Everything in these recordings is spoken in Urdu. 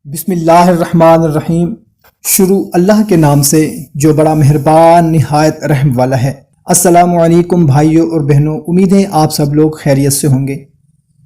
بسم اللہ الرحمن الرحیم۔ شروع اللہ کے نام سے جو بڑا مہربان نہایت رحم والا ہے۔ السلام علیکم بھائیوں اور بہنوں، امید ہے آپ سب لوگ خیریت سے ہوں گے۔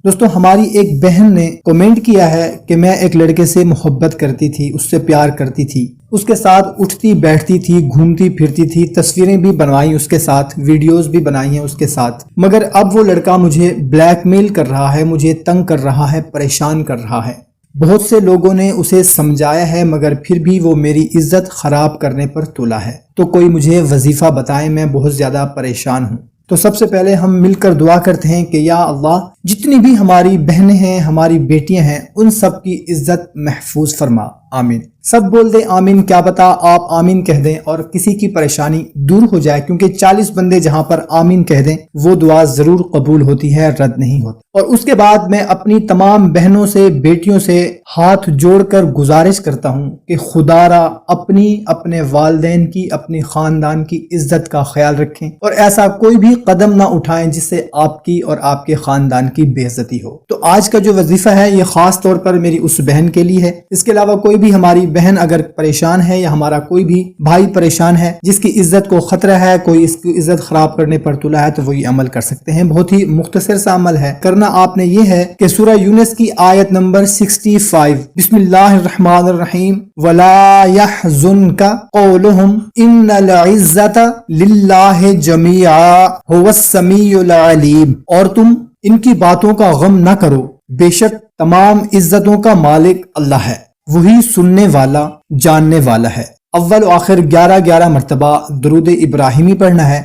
دوستو، ہماری ایک بہن نے کومنٹ کیا ہے کہ میں ایک لڑکے سے محبت کرتی تھی، اس سے پیار کرتی تھی، اس کے ساتھ اٹھتی بیٹھتی تھی، گھومتی پھرتی تھی، تصویریں بھی بنوائی اس کے ساتھ، ویڈیوز بھی بنائی ہیں اس کے ساتھ، مگر اب وہ لڑکا مجھے بلیک میل کر رہا ہے، مجھے تنگ کر رہا ہے، پریشان کر رہا ہے۔ بہت سے لوگوں نے اسے سمجھایا ہے مگر پھر بھی وہ میری عزت خراب کرنے پر تلا ہے، تو کوئی مجھے وظیفہ بتائیں، میں بہت زیادہ پریشان ہوں۔ تو سب سے پہلے ہم مل کر دعا کرتے ہیں کہ یا اللہ، جتنی بھی ہماری بہنیں ہیں، ہماری بیٹیاں ہیں، ان سب کی عزت محفوظ فرما، آمین۔ سب بول دیں آمین، کیا پتا آپ آمین کہہ دیں اور کسی کی پریشانی دور ہو جائے، کیونکہ 40 بندے جہاں پر آمین کہہ دیں وہ دعا ضرور قبول ہوتی ہے، رد نہیں ہوتی۔ اور اس کے بعد میں اپنی تمام بہنوں سے، بیٹیوں سے ہاتھ جوڑ کر گزارش کرتا ہوں کہ خدا را اپنے والدین کی، اپنی خاندان کی عزت کا خیال رکھیں اور ایسا کوئی بھی قدم نہ اٹھائیں جس سے آپ کی اور آپ کے خاندان کی بے عزتی ہو۔ تو آج کا جو وظیفہ ہے یہ خاص طور پر میری اس بہن کے لیے ہے۔ اس کے علاوہ کوئی بھی ہماری بہن اگر پریشان ہے یا ہمارا کوئی بھی بھائی پریشان ہے، جس کی عزت کو خطرہ ہے، کوئی اس کی عزت خراب کرنے پر تلا ہے، تو وہ یہ عمل کر سکتے ہیں۔ بہت ہی مختصر سا عمل ہے، کرنا آپ نے یہ ہے کہ سورہ یونس کی آیت نمبر 65، بسم اللہ الرحمن الرحیم، وَلَا يَحْزُنْكَ قَوْلُهُمْ إِنَّ الْعِزَّةَ لِلَّهِ جَمِيعًا هُوَ السَّمِيعُ الْعَلِيمُ، اور تم ان کی باتوں کا غم نہ کرو، بے شک تمام عزتوں کا مالک اللہ ہے، وہی سننے والا، جاننے والا ہے۔ اول و آخر 11 مرتبہ درود ابراہیمی پڑھنا ہے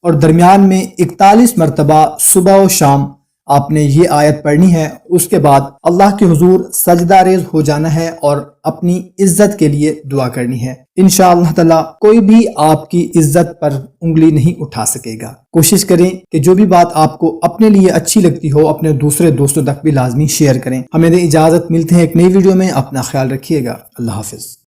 اور درمیان میں 41 مرتبہ صبح و شام آپ نے یہ آیت پڑھنی ہے۔ اس کے بعد اللہ کے حضور سجدہ ریز ہو جانا ہے اور اپنی عزت کے لیے دعا کرنی ہے۔ انشاءاللہ تعالی کوئی بھی آپ کی عزت پر انگلی نہیں اٹھا سکے گا۔ کوشش کریں کہ جو بھی بات آپ کو اپنے لیے اچھی لگتی ہو اپنے دوسرے دوستوں تک بھی لازمی شیئر کریں۔ ہمیں دیں اجازت، ملتے ہیں ایک نئی ویڈیو میں، اپنا خیال رکھیے گا، اللہ حافظ۔